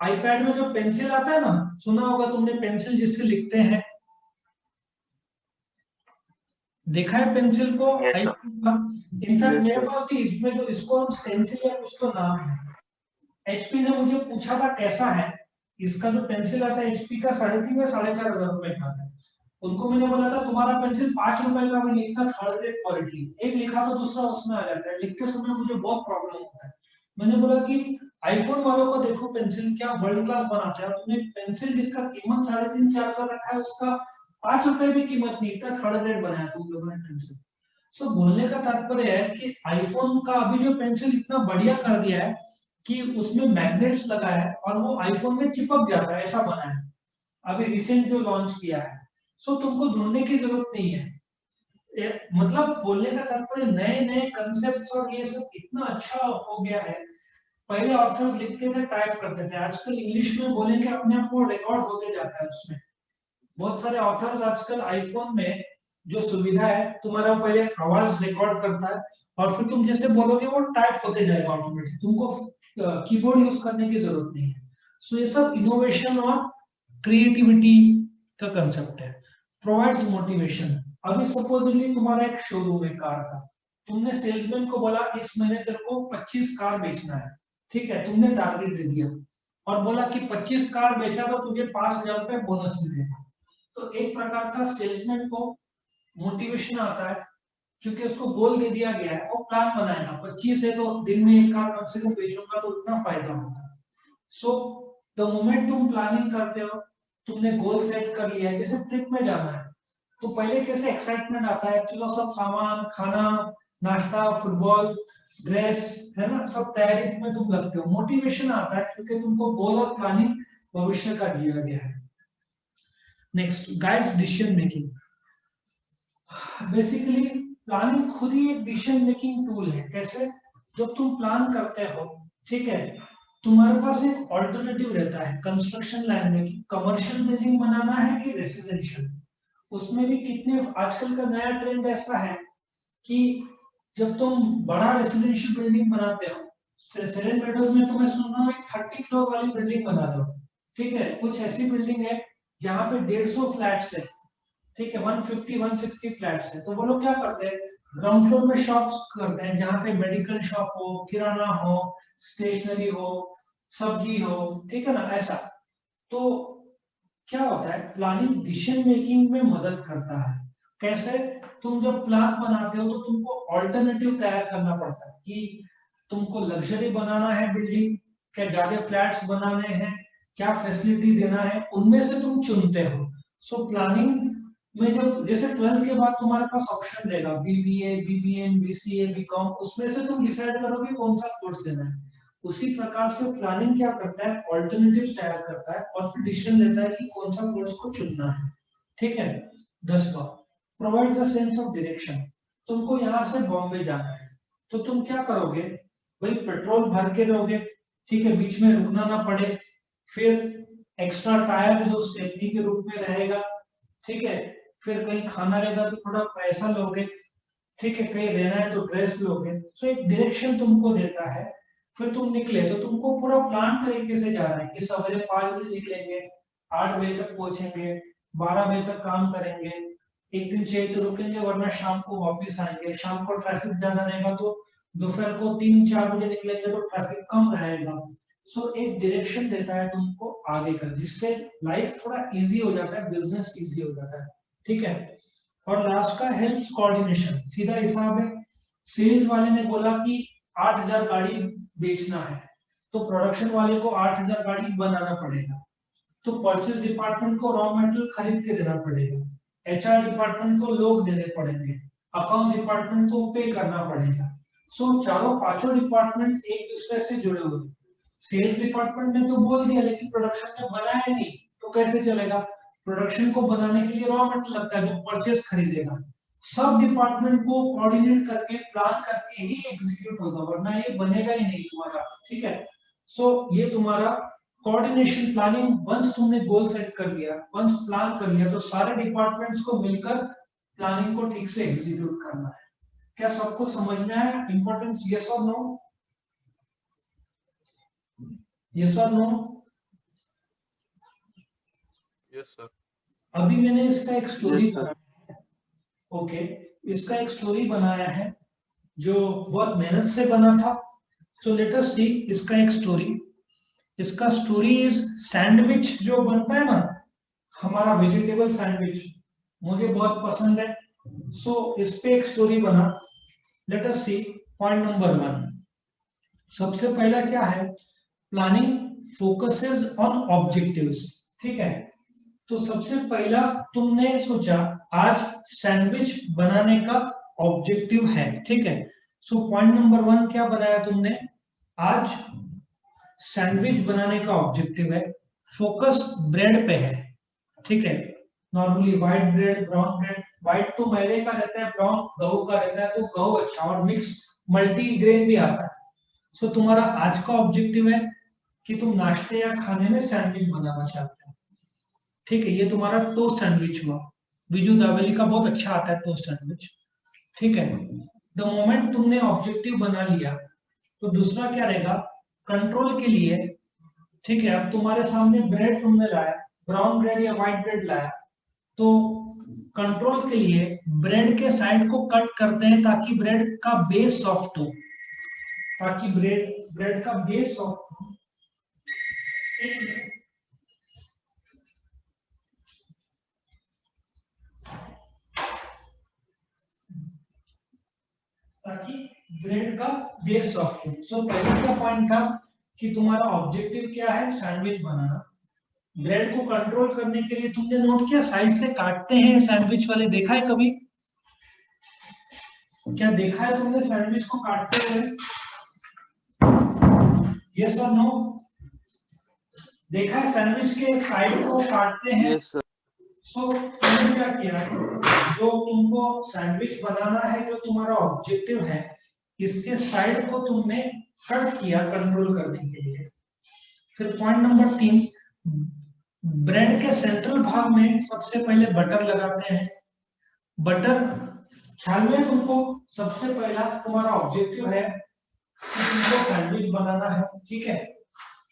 आईपैड में जो पेंसिल आता है ना, सुना होगा तुमने, पेंसिल जिससे लिखते हैं, देखा है पेंसिल को आईफोन का। इनफैक्ट मेरे पास भी इसमें जो इसको हम स्टेंसिल या कुछ तो नाम है, एचपी ने मुझे पूछा था कैसा है इसका जो पेंसिल आता है एचपी का, 3,500 या 4,500 रुपए का है। उनको मैंने बोला था तुम्हारा पेंसिल 5 रुपए का भी नहीं, इतना थर्ड रेट क्वालिटी, एक लिखा तो दूसरा उसमें आ जाता है, लिखते समय मुझे बहुत प्रॉब्लम होता है। मैंने बोला कि आईफोन वालों को देखो पेंसिल क्या वर्ल्ड क्लास बनाते हैं, तुमने पेंसिल जिसका कीमत 3,500-4,000 रखा है उसका 5 रुपए भी कीमत नहीं, इतना थर्ड रेट बनाया तुम लोगों ने पेंसिल। सो बोलने का तात्पर्य है कि आईफोन का अभी जो पेंसिल इतना बढ़िया कर दिया है कि उसमें मैग्नेट्स लगा है और वो आईफोन में चिपक जाता है, ऐसा बना है अभी रिसेंट जो लॉन्च किया है। सो तुमको ढूंढने की जरूरत नहीं है। मतलब बोलने का तात्पर्य नए नए कंसेप्ट्स और ये सब इतना अच्छा हो गया है पहले ऑथर्स लिखते थे, टाइप करते थे, आजकल इंग्लिश में बोलेंगे अपने आप को रिकॉर्ड होते जाता है उसमें। बहुत सारे ऑथर्स आजकल आईफोन में जो सुविधा है, तुम्हारा पहले आवाज रिकॉर्ड करता है और फिर तुम जैसे बोलोगे वो टाइप होते जाएगा ऑटोमेटिक, तुमको कीबोर्ड यूज करने की जरूरत नहीं है। सो ये सब इनोवेशन और क्रिएटिविटी का कंसेप्ट है। Provides motivation. अभी सपोजली तुम्हारा एक शोरूम है कार का, तुमने सेल्समैन को बोला इस महीने तेरे को 25 कार बेचना है, ठीक है, तुमने टारगेट दे दिया और बोला कि 25 कार बेचा तो तुझे 5,000 रुपए बोनस मिलेगा। तो एक प्रकार का सेल्समैन को मोटिवेशन आता है क्योंकि उसको गोल दे दिया गया है, वो प्लान बनाएगा 25 है तो दिन में एक कार कम से कम बेचूंगा तो उतना फायदा होगा। सो द मोमेंट तुम प्लानिंग करते हो, तुमने गोल सेट कर लिया है, जैसे ट्रिप में जाना है तो पहले कैसे एक्साइटमेंट आता है, चलो सब सामान, खाना, नाश्ता, फुटबॉल, ड्रेस, है ना, सब तैयारी में तुम लगते हो, मोटिवेशन आता है क्योंकि तुमको गोल और प्लानिंग भविष्य का दिया गया है। Next, guides decision making. Basically planning खुद ही एक डिसीजन मेकिंग टूल है। कैसे? जब तुम प्लान करते हो, ठीक है, तुम्हारे पास एक ऑल्टरनेटिव रहता है कंस्ट्रक्शन लाइन में कि कमर्शियल बिल्डिंग बनाना है कि रेसिडेंशियल। उसमें भी कितने, आजकल का नया ट्रेंड ऐसा है कि जब तुम बड़ा रेसिडेंशियल बिल्डिंग बनाते हो, सेवन मेडोज में तुम्हें सुन रहा हूँ 30 फ्लोर वाली बिल्डिंग बना दो, ठीक है, कुछ ऐसी बिल्डिंग है जहाँ पे 150 फ्लैट्स है, ठीक है, 150 160 फ्लैट्स है, तो वो लोग क्या करते हैं, ग्राउंड फ्लोर में शॉप्स करते हैं जहाँ पे मेडिकल शॉप हो, किराना हो, स्टेशनरी हो, सब्जी हो, ठीक है ना, ऐसा। तो क्या होता है, प्लानिंग डिसीजन मेकिंग में मदद करता है। कैसे? तुम जब प्लान बनाते हो तो तुमको ऑल्टरनेटिव तैयार करना पड़ता है कि तुमको लग्जरी बनाना है बिल्डिंग, क्या ज्यादा फ्लैट्स बनाने हैं, क्या फैसिलिटी देना है, उनमें से तुम चुनते हो। सो प्लानिंग में जब जैसे 12th के बाद तुम्हारे पास ऑप्शन रहेगा बीबीए, बीबीएम, बीसीए, बीकॉम, उसमें से तुम डिसाइड करोगे कौन सा कोर्स लेना है। उसी प्रकार से प्लानिंग क्या करता है, ऑल्टरनेटिव तैयार करता है और फिर डिसीजन लेता है कि कौन सा कोर्स को चुनना है, ठीक है। 10वां, provides a sense of direction. तुमको यहाँ से बॉम्बे जाना है तो तुम क्या करोगे, भाई पेट्रोल भर के रहोगे, ठीक है, बीच में रुकना ना पड़े, फिर एक्स्ट्रा टायर जो सेफ्टी के रूप में रहेगा, ठीक है, फिर कहीं खाना रहेगा तो थोड़ा पैसा लोगे, ठीक है, कहीं रहना है तो ड्रेस लोगे। सो एक डायरेक्शन तुमको देता है। फिर तुम निकले तो तुमको पूरा प्लान तरीके से जा रहा है कि सवेरे 5 बजे निकलेंगे, 8 बजे तक पहुंचेंगे, 12 बजे तक काम करेंगे, एक दिन चाहिए तो रुकेंगे वरना शाम को वापस आएंगे, शाम को ट्रैफिक ज्यादा रहेगा तो दोपहर को 3-4 बजे निकलेंगे तो ट्रैफिक कम रहेगा। सो एक डायरेक्शन देता है तुमको आगे का, जिससे लाइफ थोड़ा इजी हो जाता है, बिजनेस इजी हो जाता है, ठीक है। और लास्ट का हेल्प्स कोऑर्डिनेशन, सीधा हिसाब है। सेल्स वाले ने बोला कि 8,000 गाड़ी बेचना है तो प्रोडक्शन वाले को 8,000 गाड़ी बनाना पड़ेगा, तो परचेज डिपार्टमेंट को रॉ मटेरियल खरीद के देना पड़ेगा, एचआर डिपार्टमेंट को लोग देने पड़ेंगे, अकाउंट्स डिपार्टमेंट को पे करना पड़ेगा। सो चारों पांचों डिपार्टमेंट एक दूसरे से जुड़े हुए। सेल्स डिपार्टमेंट ने तो बोल दिया लेकिन प्रोडक्शन ने बनाया नहीं तो कैसे चलेगा, प्रोडक्शन को बनाने के लिए रॉ मटेरियल लगता है जो परचेज खरीदेगा। सब डिपार्टमेंट को कोऑर्डिनेट करके प्लान करके ही एग्जीक्यूट होगा, वरना ये बनेगा ही नहीं तुम्हारा, ठीक है। सो ये तुम्हारा कोऑर्डिनेशन प्लानिंग, वंस तुमने गोल सेट कर लिया, वंस प्लान कर लिया तो सारे डिपार्टमेंट्स को मिलकर प्लानिंग को ठीक से एग्जीक्यूट करना है। क्या सबको समझ में आया इंपॉर्टेंस? यस और नो? यस और नो? Yes sir. अभी मैंने इसका एक स्टोरी बनाया, ओके, इसका एक स्टोरी बनाया है जो बहुत मेहनत से बना था। तो लेट अस सी इसका एक स्टोरी। इसका स्टोरी इज सैंडविच जो बनता है ना, हमारा वेजिटेबल सैंडविच, मुझे बहुत पसंद है। सो इस पे एक स्टोरी बना। Let us see point number 1। सबसे पहला क्या है, प्लानिंग फोकसेस ऑन ऑब्जेक्टिव्स, ठीक है। तो सबसे पहला तुमने सोचा आज सैंडविच बनाने का ऑब्जेक्टिव है, ठीक है। सो पॉइंट नंबर 1 क्या बनाया तुमने, आज सैंडविच बनाने का ऑब्जेक्टिव है, फोकस ब्रेड पे है, ठीक है। Normally white bread, brown bread, white तो मैदे का रहता है, ब्राउन गहू का रहता है, तो गहू अच्छा, और मिक्स मल्टी ग्रेन भी आता है। सो तुम्हारा आज का ऑब्जेक्टिव है कि तुम नाश्ते या खाने में सैंडविच बनाना चाहते हो, ठीक है। ये तुम्हारा टोस्ट सैंडविच हुआ। विजू दावेली का बहुत अच्छा आता है टोस्ट सैंडविच, ठीक है। द मोमेंट तुमने ऑब्जेक्टिव बना लिया तो दूसरा क्या रहेगा, कंट्रोल के लिए, ठीक है। अब तुम्हारे सामने ब्रेड तुमने लाया, ब्राउन ब्रेड या व्हाइट ब्रेड लाया, तो कंट्रोल के लिए ब्रेड के साइड को कट करते हैं ताकि ब्रेड का बेस सॉफ्ट हो, ताकि ब्रेड का बेस सॉफ्ट हो, ठीक है। ताकि ब्रेड का बेस सॉफ्ट हो। सो पहले का पॉइंट था कि तुम्हारा ऑब्जेक्टिव क्या है, सैंडविच बनाना। ब्रेड को कंट्रोल करने के लिए तुमने नोट किया साइड से काटते हैं सैंडविच वाले, देखा है कभी? क्या देखा है तुमने सैंडविच को काटते हुए? यस और नो? देखा है सैंडविच के साइड को काटते हैं? Yes sir. सो तुमने क्या किया, जो तुमको सैंडविच बनाना है, जो तुम्हारा ऑब्जेक्टिव है, इसके साइड को तुमने कट किया कंट्रोल करने के लिए। फिर पॉइंट नंबर 3, ब्रेड के सेंट्रल भाग में सबसे पहले बटर लगाते हैं। बटर ख्याल में तुमको, सबसे पहला तुम्हारा ऑब्जेक्टिव है कि तुमको सैंडविच बनाना है, ठीक है।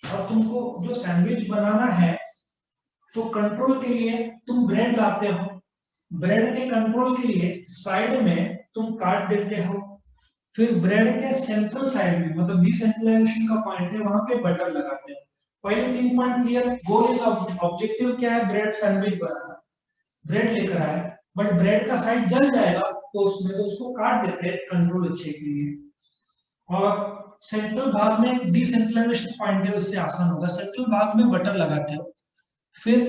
और तुमको जो सैंडविच बनाना है तो कंट्रोल के लिए तुम ब्रेड लाते हो, ब्रेड के कंट्रोल के लिए साइड में तुम काट देते हो, फिर ब्रेड के सेंट्रल साइड में, मतलब डिसेंट्रलाइजेशन का पॉइंट है, वहां पे बटर लगाते हो। पहले 3 point clear. Goal is objective क्या है, ब्रेड सैंडविच बनाना। ब्रेड लेकर आए, बट ब्रेड का साइड जल जाएगा टोस्ट में, तो उसको काट देते हैं कंट्रोल अच्छे के लिए। और सेंट्रल भाग में डिसेंट्रलाइजेशन पॉइंट है, उससे आसान होगा। सेंट्रल भाग में बटर लगाते हो, फिर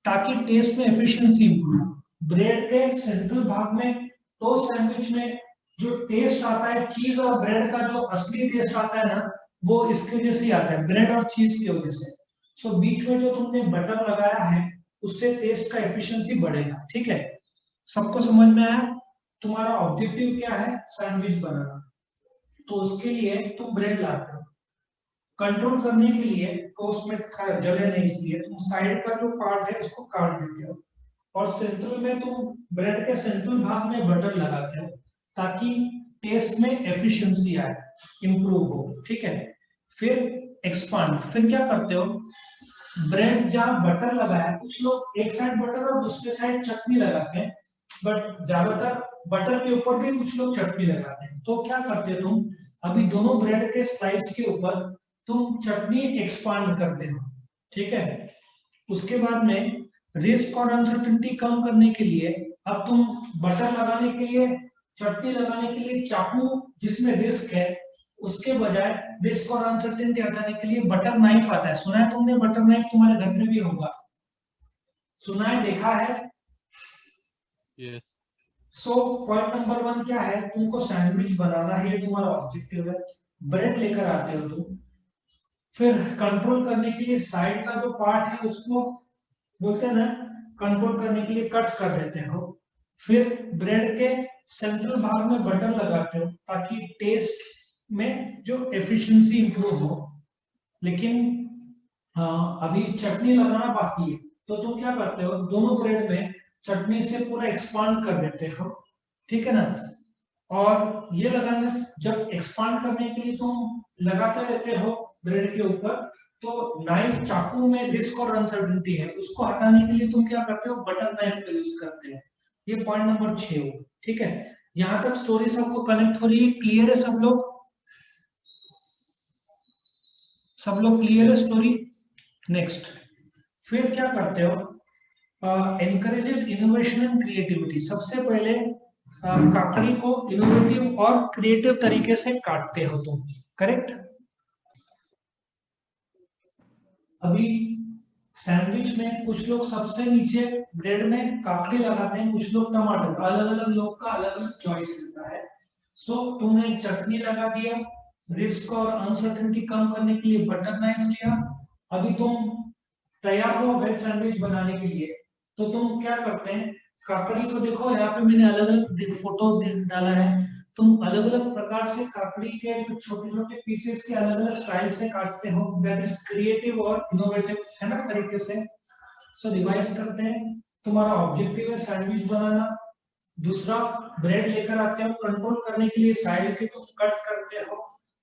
ताकि टेस्ट में एफिशिएंसी इंप्रूव। ब्रेड के सेंट्रल भाग में टोस्ट सैंडविच में जो टेस्ट आता है, चीज और ब्रेड का जो असली टेस्ट आता है ना, वो इसकी वजह से ही आता है, ब्रेड और चीज की वजह से। सो बीच में जो तुमने बटर लगाया है उससे टेस्ट का एफिशिएंसी बढ़ेगा, ठीक है। सबको समझ में आया? तुम्हारा ऑब्जेक्टिव क्या है, सैंडविच बनाना, तो उसके लिए तुम ब्रेड लाते हो। कंट्रोल करने के लिए टोस्ट में जले नहीं, इसलिए तुम साइड का जो पार्ट है उसको काट देते हो, और सेंट्रल में तुम ब्रेड के सेंट्रल भाग में बटर लगाते हो ताकि टेस्ट में एफिशिएंसी आए, इंप्रूव हो, ठीक है। फिर एक्सपांड, फिर क्या करते हो, ब्रेड जहां बटर लगाया, कुछ लोग एक साइड बटर और दूसरे साइड चटनी लगाते हैं, बट ज्यादातर बटर के ऊपर भी कुछ लोग चटनी लगाते हैं। तो क्या करते हो तुम, अभी दोनों ब्रेड के स्लाइस के ऊपर तुम चटनी एक्सपांड करते हो, ठीक है। उसके बाद में रिस्क और अनसर्टेनिटी कम करने के लिए अब तुम बटर लगाने के लिए, चटनी लगाने के लिए चाकू जिसमें रिस्क है, उसके बजाय रिस्क और अनसर्टेनिटी हटाने के लिए बटर नाइफ आता है। सुना है तुमने बटर नाइफ? तुम्हारे घर में भी होगा, सुना है, देखा है? यस सो पॉइंट नंबर 1 क्या है, तुमको सैंडविच बनाना है, ये तुम्हारा ऑब्जेक्टिव है। ब्रेड लेकर आते हो तुम, फिर कंट्रोल करने के लिए साइड का जो पार्ट है उसको बोलते हैं ना, कंट्रोल करने के लिए कट कर देते हो। फिर ब्रेड के सेंट्रल भाग में बटर लगाते हो ताकि टेस्ट में जो एफिशिएंसी इंप्रूव हो। लेकिन अभी चटनी लगाना बाकी है, तो तुम क्या करते हो, दोनों ब्रेड में चटनी से पूरा एक्सपांड कर देते हो, ठीक है ना। और ये लगाने, जब एक्सपांड करने के लिए तुम लगाते रहते हो ब्रेड के ऊपर, तो नाइफ, चाकू में रिस्क और अनसर्टेनिटी है, उसको हटाने के लिए तुम क्या करते हो, बटर नाइफ का यूज करते हैं। ये पॉइंट नंबर 6 हो, ठीक है। यहां तक स्टोरी सबको कनेक्ट हो रही है, क्लियर है सब लोग? सब लोग क्लियर है स्टोरी? नेक्स्ट, फिर क्या करते हो, एनकरेजेस इनोवेशन एंड क्रिएटिविटी। सबसे पहले काकड़ी को इनोवेटिव और क्रिएटिव तरीके से काटते हो तुम, करेक्ट। अभी सैंडविच में कुछ लोग सबसे नीचे ब्रेड में काकड़ी लगाते हैं, कुछ लोग टमाटर, अलग अलग लोग का अलग अलग चॉइस रहता है। सो तुमने चटनी लगा दिया, रिस्क और अनसर्टेनिटी कम करने के लिए बटर नाइफ लिया। अभी तुम तैयार हो वेज सैंडविच बनाने के लिए, तो तुम क्या करते हैं, काकड़ी को देखो, यहाँ पे मैंने अलग अलग फोटो डाला है। तुम अलग अलग प्रकार से काकड़ी के जो छोटे छोटे पीसेस के अलग अलग स्टाइल से काटते हो, दैट इज क्रिएटिव और इनोवेटिव, है ना तरीके से। सो रिवाइज करते हैं, तुम्हारा ऑब्जेक्टिव है सैंडविच बनाना। दूसरा, ब्रेड लेकर आते हो कंट्रोल करने के लिए, साइड के तुम कट करते हो,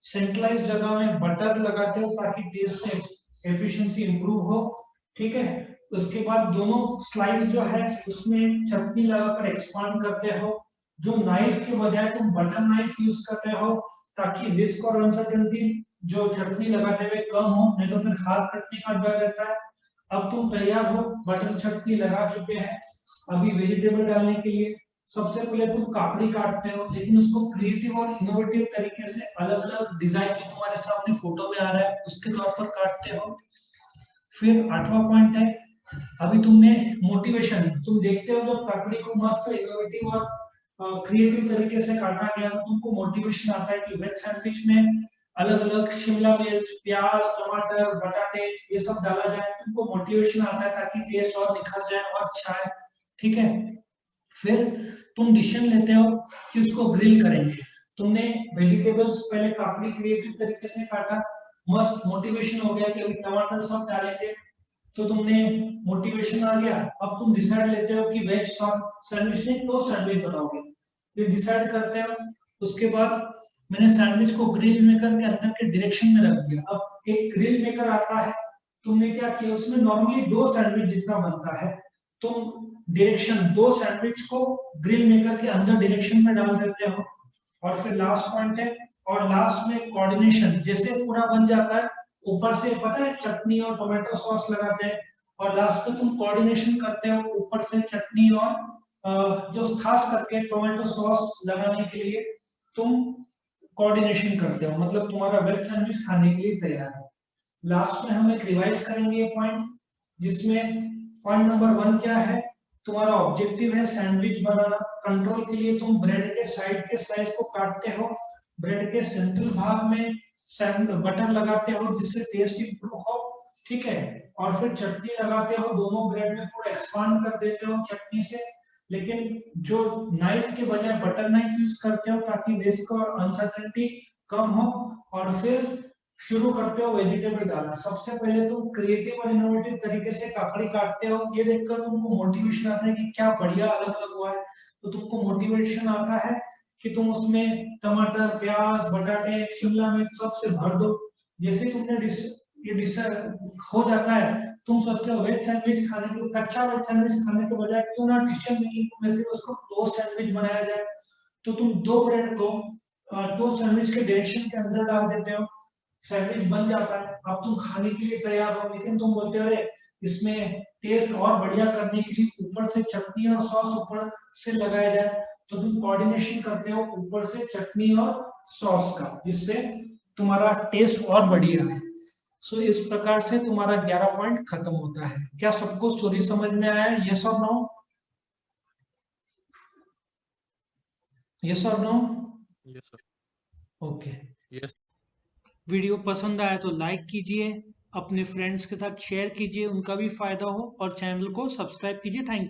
सेंट्रलाइज जगह में बटर लगाते हो ताकि टेस्ट में एफिशिएंसी इंप्रूव हो, ठीक है। उसके बाद दोनों स्लाइस जो है उसमें चटनी लगाकर एक्सपांड करते हो। जो नाइफ के बजाय तुम बटर नाइफ यूज कर रहे हो ताकि रिस्क और अनसर्टेनिटी जो चटनी लगाते हुए कम हो, नहीं तो फिर हाथ कटने का डर रहता है। अब तुम तैयार हो, बटर चटनी लगा चुके हैं, अभी वेजिटेबल डालने के लिए सबसे पहले तुम काकड़ी काटते हो, लेकिन उसको क्रिएटिव और इनोवेटिव तरीके से अलग अलग डिजाइन जो तुम्हारे सामने फोटो में आ रहा है उसके तौर पर काटते हो। फिर 8वां पॉइंट है, अभी तुमने मोटिवेशन, तुम देखते हो जब काकड़ी को मस्त इनोवेटिव और क्रिएटिव तरीके से काटा गया तो तुमको मोटिवेशन आता है कि वेज सैंडविच में अलग अलग शिमला मिर्च, प्याज, टमाटर, बटाटे ये सब डाला जाए, तुमको मोटिवेशन आता है ताकि टेस्ट और निखर जाए और अच्छा है, ठीक है। फिर तुम डिसीजन लेते हो कि उसको ग्रिल करेंगे। तुमने वेजिटेबल्स पहले काकड़ी क्रिएटिव तरीके से काटा, मस्त मोटिवेशन हो गया कि अभी टमाटर सब डालेंगे, तो तुमने मोटिवेशन आ गया। अब तुम डिसाइड लेते हो कि वेज सैंडविच नहीं तो सैंडविच बनाओगे, फिर डिसाइड करते हो। उसके बाद मैंने सैंडविच को ग्रिल मेकर के अंदर के डायरेक्शन में रख दिया। अब एक ग्रिल मेकर आता है, तुमने क्या किया, उसमें नॉर्मली 2 सैंडविच जितना बनता है, तुम डायरेक्शन 2 सैंडविच को ग्रिल मेकर के अंदर डायरेक्शन में डाल देते हो। और फिर लास्ट पॉइंट है, और लास्ट में कोऑर्डिनेशन, जैसे पूरा बन जाता है ऊपर से पता है चटनी और टोमेटो सॉस लगाते हैं, और लास्ट में तुम कोऑर्डिनेशन करते हो ऊपर से चटनी और जो खास करके टोमेटो सॉस लगाने के लिए तुम कोऑर्डिनेशन करते हो, मतलब तुम्हारा वेज सैंडविच खाने के लिए तैयार है। लास्ट में हम एक रिवाइज करेंगे ये पॉइंट, जिसमें पॉइंट नंबर 1 क्या है, तुम्हारा ऑब्जेक्टिव है सैंडविच बनाना। कंट्रोल के लिए तुम ब्रेड के साइड के स्लाइस को काटते हो, ब्रेड के सेंट्रल भाग में बटर लगाते हो जिससे टेस्ट इंप्रूव हो, ठीक है। और फिर चटनी लगाते हो, दोनों ब्रेड में थोड़ा एक्सपांड कर देते हो चटनी से, लेकिन जो नाइफ के बजाय बटर नाइफ यूज करते हो ताकि रिस्क और अनसर्टेनिटी कम हो। और फिर शुरू करते हो वेजिटेबल डालना। सबसे पहले तुम क्रिएटिव और इनोवेटिव तरीके से काकड़ी काटते हो, ये देखकर तुमको मोटिवेशन आता है कि क्या बढ़िया अलग अलग हुआ है, तो तुमको मोटिवेशन आता है कि तुम उसमें टमाटर, प्याज, बटाटे, शिमला मिर्च सबसे भर दो। जैसे तुमने ये डिश हो जाता है, तुम सोचते हो वेज सैंडविच खाने के, कच्चा वेज सैंडविच खाने के बजाय क्यों ना डिसीजन मेकिंग मेथड उसको टोस्ट सैंडविच बनाया जाए। तो तुम 2 ब्रेड को टोस्ट सैंडविच के डायरेक्शन के अंदर डाल देते हो, सैंडविच बन जाता है। अब तुम खाने के लिए तैयार हो, लेकिन तुम बोलते हो अरे इसमें टेस्ट और बढ़िया करने के लिए ऊपर से चटनी और सॉस ऊपर से लगाया जाए, तो तुम कोऑर्डिनेशन करते हो ऊपर से चटनी और सॉस का, जिससे तुम्हारा टेस्ट और बढ़िया है। सो इस प्रकार से तुम्हारा 11 पॉइंट खत्म होता है। क्या सबको स्टोरी समझ में आया? यस और नो? यस और no? Yes sir. Okay. Yes. Video पसंद आया तो लाइक कीजिए, अपने फ्रेंड्स के साथ शेयर कीजिए, उनका भी फायदा हो, और चैनल को सब्सक्राइब कीजिए। Thank you.